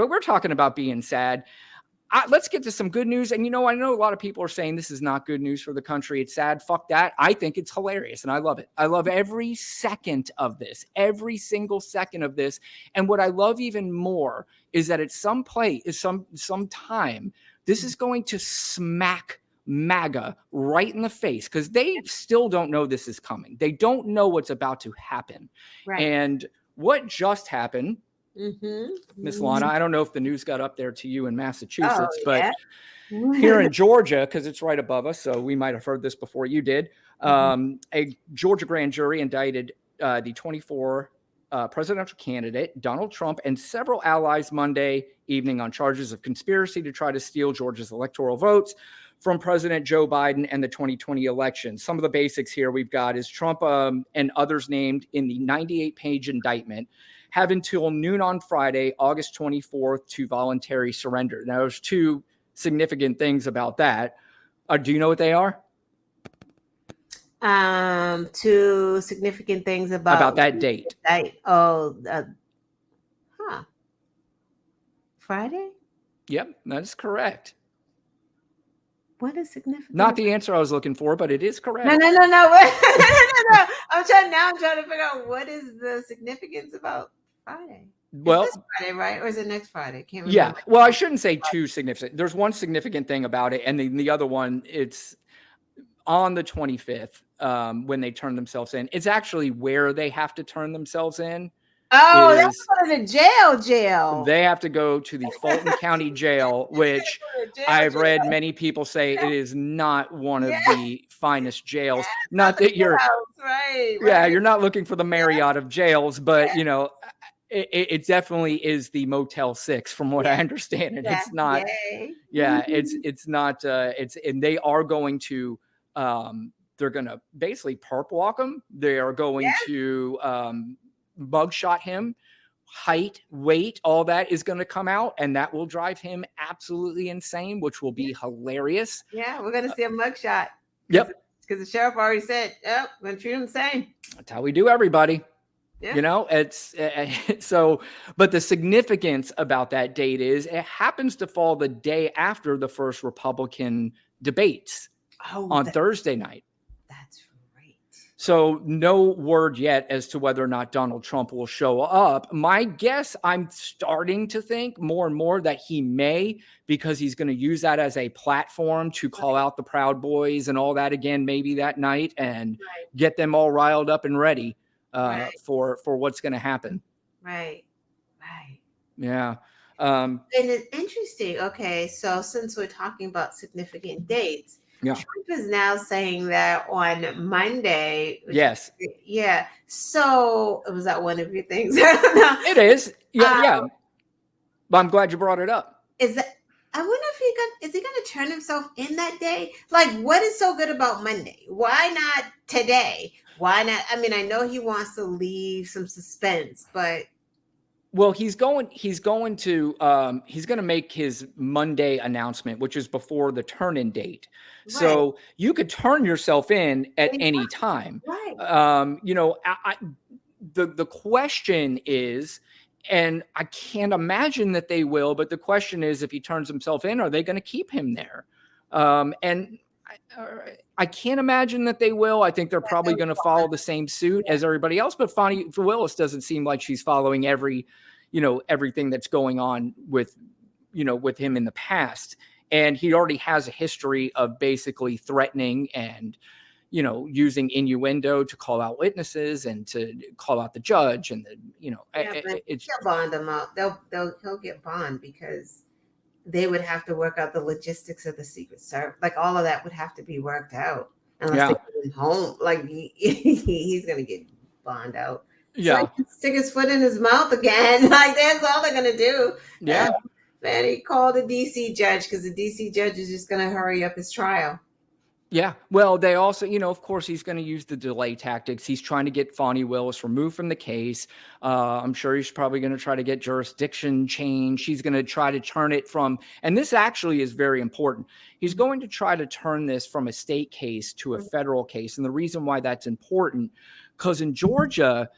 but we're talking about being sad. Let's get to some good news. And, I know a lot of people are saying this is not good news for the country. It's sad. Fuck that. I think it's hilarious. And I love it. I love every second of this, every single second of this. And what I love even more is that at some time, this is going to smack MAGA right in the face, because they still don't know this is coming. They don't know what's about to happen. Right. And what just happened, Miss Lana, I don't know if the news got up there to you in Massachusetts, but here in Georgia, because it's right above us, so we might have heard this before you did, a Georgia grand jury indicted the 24 presidential candidate, Donald Trump, and several allies Monday evening on charges of conspiracy to try to steal Georgia's electoral votes from President Joe Biden and the 2020 election. Some of the basics here we've got is Trump and others named in the 98-page indictment have until noon on Friday, August 24th, to voluntarily surrender. Now, there's two significant things about that. Do you know what they are? Two significant things about that date. Friday? Yep, that's correct. What is significant? Not the answer I was looking for, but it is correct. No. No. I'm trying to figure out what is the significance about Friday. Well, it's this Friday, right? Or is it next Friday? Can't remember. Yeah. Well, I shouldn't say too significant. There's one significant thing about it, and the other one, it's on the 25th when they turn themselves in. It's actually where they have to turn themselves in. Oh, that's going to jail. They have to go to the Fulton County Jail, which I've read many people say it is not one of the finest jails. Not that you're right. Yeah, you're not looking for the Marriott of jails, but it definitely is the Motel 6 from what I understand. And it's not. Yeah, it's not. And they are going to. They're going to basically perp walk him. They are going to mugshot him. Height, weight, all that is going to come out, and that will drive him absolutely insane, which will be hilarious. Yeah, we're going to see a mugshot. Yep. Because the sheriff already said, "Yep, we're going to treat him the same." That's how we do everybody. Yeah. It's so, but the significance about that date is it happens to fall the day after the first Republican debates on Thursday night. That's right. So no word yet as to whether or not Donald Trump will show up. My guess, I'm starting to think more and more that he may, because he's going to use that as a platform to call out the Proud Boys and all that again, maybe that night, and get them all riled up and ready for what's going to happen. Right. Yeah. And it's interesting. Okay. So since we're talking about significant dates, Trump is now saying that on Monday. Yes. Yeah. So was that one of your things? I don't know. It is. Yeah. But I'm glad you brought it up. I wonder if is he going to turn himself in that day? Like, what is so good about Monday? Why not today? Why not? I mean, I know he wants to leave some suspense, but. Well, he's going to make his Monday announcement, which is before the turn-in date. Right. So you could turn yourself in at any time. Right. The question is, and I can't imagine that they will, but the question is, if he turns himself in, are they going to keep him there? And I can't imagine that they will. I think they're probably going to follow the same suit as everybody else. But Fani Willis doesn't seem like she's following everything that's going on with him in the past. And he already has a history of basically threatening and, using innuendo to call out witnesses and to call out the judge. And they'll bond him out. He'll get bond because they would have to work out the logistics of the Secret Service. Like all of that would have to be worked out unless they put him home. Like he's going to get bond out. Yeah. So stick his foot in his mouth again. Like that's all they're going to do. Yeah. And he called the DC judge because the DC judge is just going to hurry up his trial. Yeah. Well, they also, of course, he's going to use the delay tactics. He's trying to get Fani Willis removed from the case. I'm sure he's probably going to try to get jurisdiction changed. He's going to try to turn it from, and this actually is very important. He's going to try to turn this from a state case to a federal case. And the reason why that's important, because in Georgia,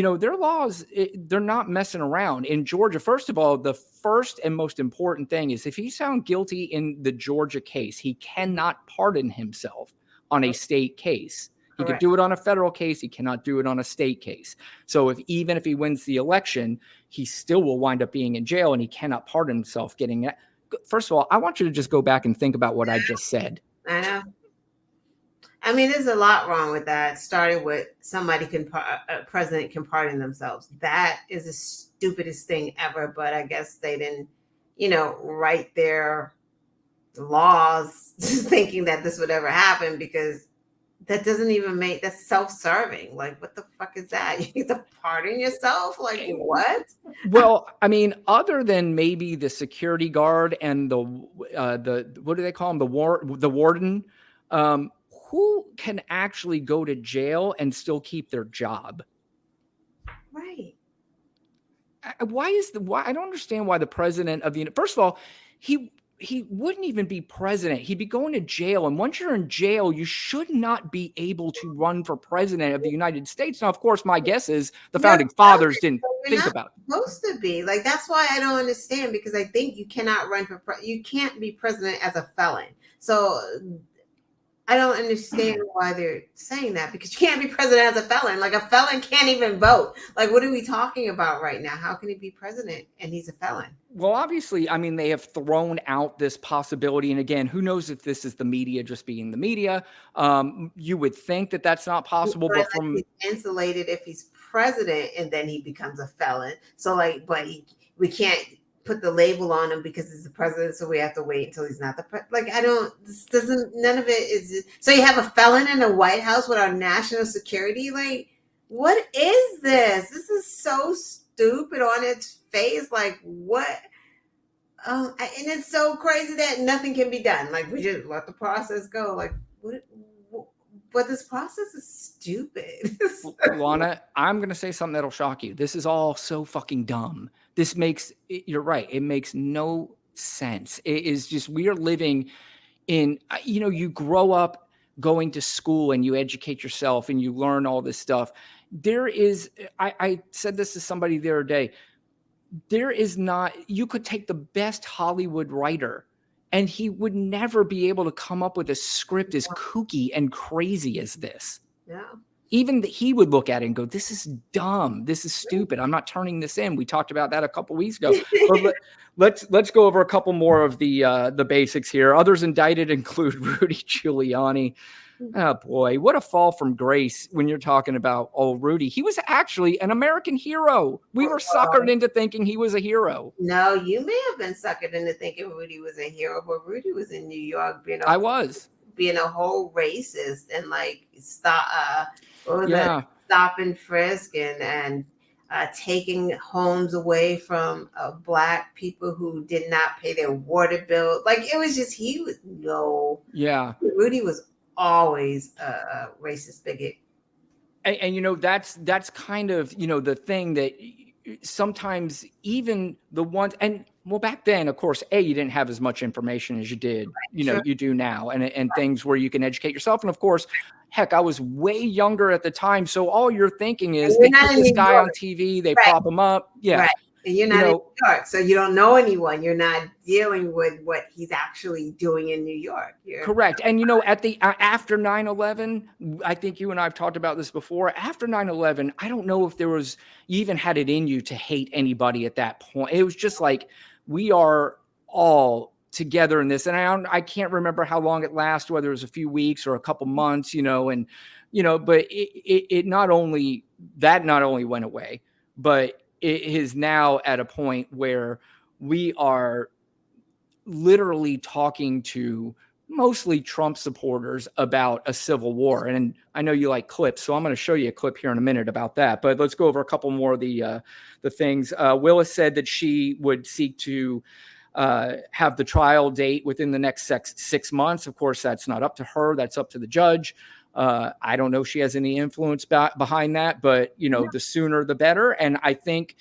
their laws, they're not messing around in Georgia. First of all, the first and most important thing is if he's found guilty in the Georgia case, he cannot pardon himself on a state case. He could do it on a federal case. He cannot do it on a state case. So even if he wins the election, he still will wind up being in jail, and he cannot pardon himself getting that. First of all, I want you to just go back and think about what I just said. I know. I mean, there's a lot wrong with that. Starting with a president can pardon themselves. That is the stupidest thing ever. But I guess they didn't, write their laws thinking that this would ever happen, because that doesn't even that's self-serving. Like, what the fuck is that? You need to pardon yourself? Like, what? Well, I mean, other than maybe the security guard and the what do they call him? The warden, who can actually go to jail and still keep their job? Right. Why I don't understand why the president of first of all, he wouldn't even be president. He'd be going to jail. And once you're in jail, you should not be able to run for president of the United States. Now, of course, my guess is the founding fathers didn't think about it. Supposed to be. Like, that's why I don't understand, because I think you cannot run for you can't be president as a felon. So I don't understand why they're saying that, because you can't be president as a felon. Like, a felon can't even vote. Like, what are we talking about right now? How can he be president and he's a felon? Well, obviously, I mean, they have thrown out this possibility. And again, who knows if this is the media just being the media? You would think that that's not possible, but he's insulated if he's president and then he becomes a felon. So we can't put the label on him because he's the president, so we have to wait until he's not the president. Like, none of it is. So you have a felon in the White House with our national security. Like, what is this? This is so stupid on its face. Like, what? And it's so crazy that nothing can be done. Like, we just let the process go. Like, what? But this process is stupid. Luana, I'm going to say something that'll shock you. This is all so fucking dumb. You're right. It makes no sense. It is just, we are living in, you grow up going to school and you educate yourself and you learn all this stuff. I said this to somebody the other day. You could take the best Hollywood writer and he would never be able to come up with a script as kooky and crazy as this. Yeah. Even he would look at it and go, this is dumb. This is stupid. I'm not turning this in. We talked about that a couple weeks ago. But let's go over a couple more of the basics here. Others indicted include Rudy Giuliani. Oh boy, what a fall from grace when you're talking about Rudy. He was actually an American hero. We were suckered into thinking he was a hero. No, you may have been suckered into thinking Rudy was a hero, but Rudy was in New York being a whole racist and stop and frisk and taking homes away from Black people who did not pay their water bill. Like, it was just Rudy was always a racist bigot. And that's kind of the thing that sometimes even the ones, and well, back then, of course, you didn't have as much information as you did, you do now, and things where you can educate yourself. And of course, heck, I was way younger at the time, so all you're thinking is they put this guy on TV, they prop him up, Right. And you're not in New York, so you don't know anyone. You're not dealing with what he's actually doing in New York. Correct. And after 9/11, I think you and I have talked about this before. After 9/11, I don't know if you even had it in you to hate anybody at that point. It was just like, we are all together in this. And I can't remember how long it lasted, whether it was a few weeks or a couple months, but it not only went away, but it is now at a point where we are literally talking to mostly Trump supporters about a civil war. And I know you like clips, so I'm going to show you a clip here in a minute about that. But let's go over a couple more of the things. Willis said that she would seek to have the trial date within the next 6 months. Of course, that's not up to her. That's up to the judge. I don't know if she has any influence behind that, but the sooner the better. And I think,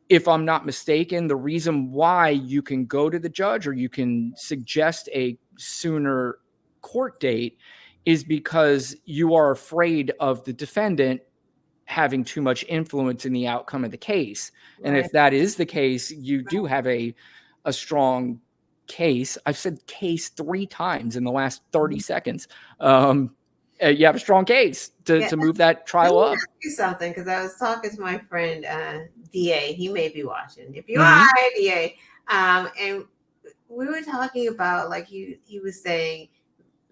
if I'm not mistaken, the reason why you can go to the judge or you can suggest a sooner court date is because you are afraid of the defendant having too much influence in the outcome of the case. And Right. if that is the case, you do have a strong case. I've said case 3 times in the last 30 seconds. You have a strong case to move that trial Let me up. ask you something, because I was talking to my friend DA. He may be watching. If you are, Mhm. hi, DA. And we were talking about, like, he was saying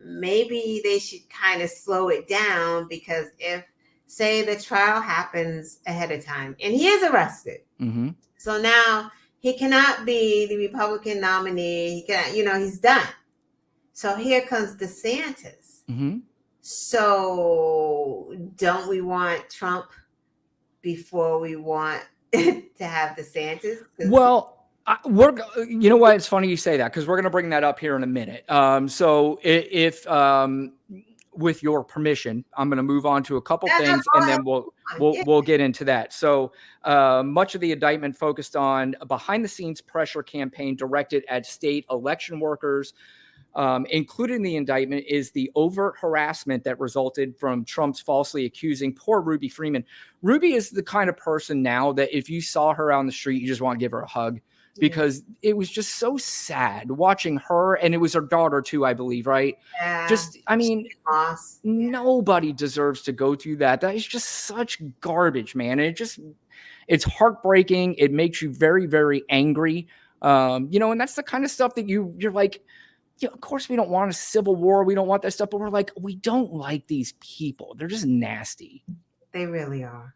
maybe they should kind of slow it down, because if, say, the trial happens ahead of time and he is arrested, Mhm. so now he cannot be the Republican nominee. He can, he's done. So here comes DeSantis. Mhm. So don't we want Trump before we want to have DeSantis? Well, you know what? It's funny you say that, because we're going to bring that up here in a minute. So if with your permission, I'm going to move on to a couple Yeah, no, things, go and ahead. then we'll Yeah. we'll get into that. So much of the indictment focused on a behind-the-scenes pressure campaign directed at state election workers. Included in the indictment is the overt harassment that resulted from Trump's falsely accusing poor Ruby Freeman. Ruby is the kind of person now that if you saw her out on the street, you just want to give her a hug, because it was just so sad watching her. And it was her daughter too, I believe, right? Yeah. Just, I mean, nobody deserves to go through that. That is just such garbage, man. And it's heartbreaking. It makes you very, very angry. And that's the kind of stuff that you're like, of course we don't want a civil war. We don't want that stuff, but we're like, we don't like these people. They're just nasty. They really are.